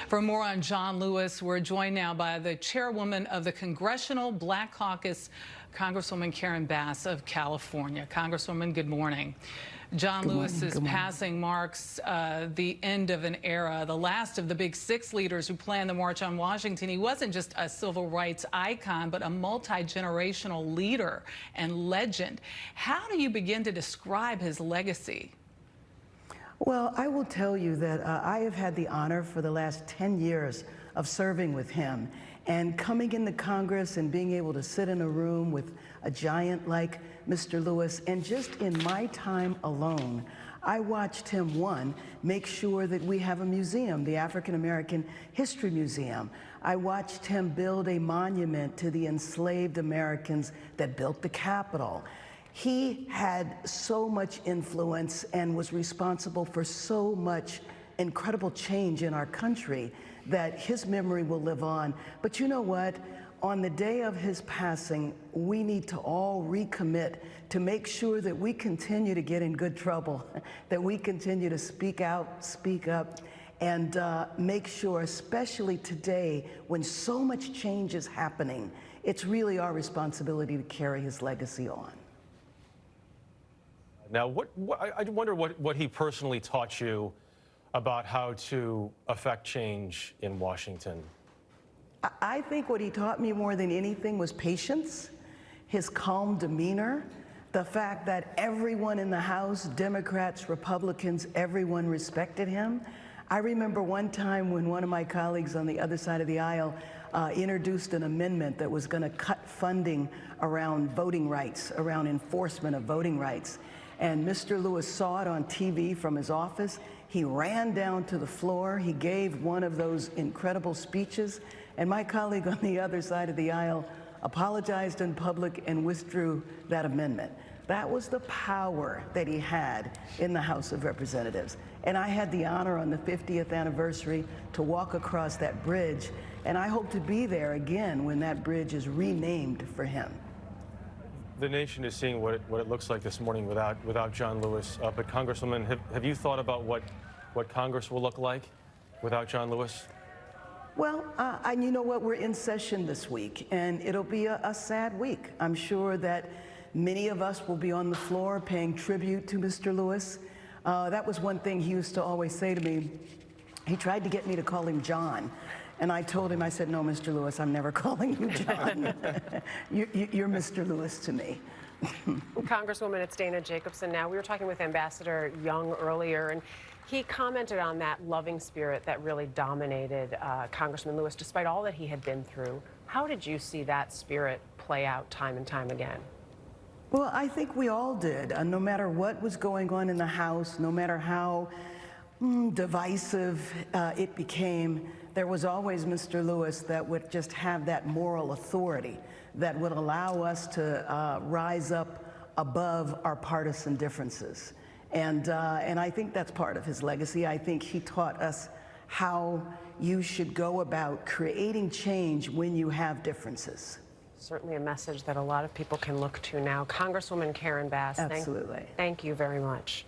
For more on John Lewis, we're joined now by the chairwoman of the Congressional Black Caucus, Congresswoman Karen Bass of California. Congresswoman, good morning. John Lewis's passing marks the end of an era, the last of the big six leaders who planned the March on Washington. He wasn't just a civil rights icon, but a multi-generational leader and legend. How do you begin to describe his legacy? Well, I will tell you that I have had the honor for the last 10 years of serving with him and coming into Congress and being able to sit in a room with a giant like Mr. Lewis. And just in my time alone, I watched him, one, make sure that we have a museum, the African American History Museum. I watched him build a monument to the enslaved Americans that built the Capitol. He had so much influence and was responsible for so much incredible change in our country that his memory will live on. But you know what? On the day of his passing, we need to all recommit to make sure that we continue to get in good trouble, that we continue to speak out, speak up, and make sure, especially today when so much change is happening, it's really our responsibility to carry his legacy on. Now, I wonder what he personally taught you about how to affect change in Washington. I think what he taught me more than anything was patience, his calm demeanor, the fact that everyone in the House, Democrats, Republicans, everyone respected him. I remember one time when one of my colleagues on the other side of the aisle introduced an amendment that was going to cut funding around voting rights, around enforcement of voting rights. And Mr. Lewis saw it on TV from his office. He ran down to the floor. He gave one of those incredible speeches. And my colleague on the other side of the aisle apologized in public and withdrew that amendment. That was the power that he had in the House of Representatives. And I had the honor on the 50th anniversary to walk across that bridge. And I hope to be there again when that bridge is renamed for him. The nation is seeing what it looks like this morning without John Lewis. But Congresswoman, have you thought about what Congress will look like without John Lewis? Well, and you know what? We're in session this week, and it'll be a sad week. I'm sure that many of us will be on the floor paying tribute to Mr. Lewis. That was one thing he used to always say to me. He tried to get me to call him John. And I told him, I said, no, Mr. Lewis, I'm never calling you John. You're Mr. Lewis to me. Congresswoman, it's Dana Jacobson now. We were talking with Ambassador Young earlier, and he commented on that loving spirit that really dominated Congressman Lewis, despite all that he had been through. How did you see that spirit play out time and time again? Well, I think we all did. No matter what was going on in the House, no matter how divisive it became, there was always Mr. Lewis that would just have that moral authority that would allow us to rise up above our partisan differences. And I think that's part of his legacy. I think he taught us how you should go about creating change when you have differences. Certainly a message that a lot of people can look to now. Congresswoman Karen Bass, absolutely. Thank you very much.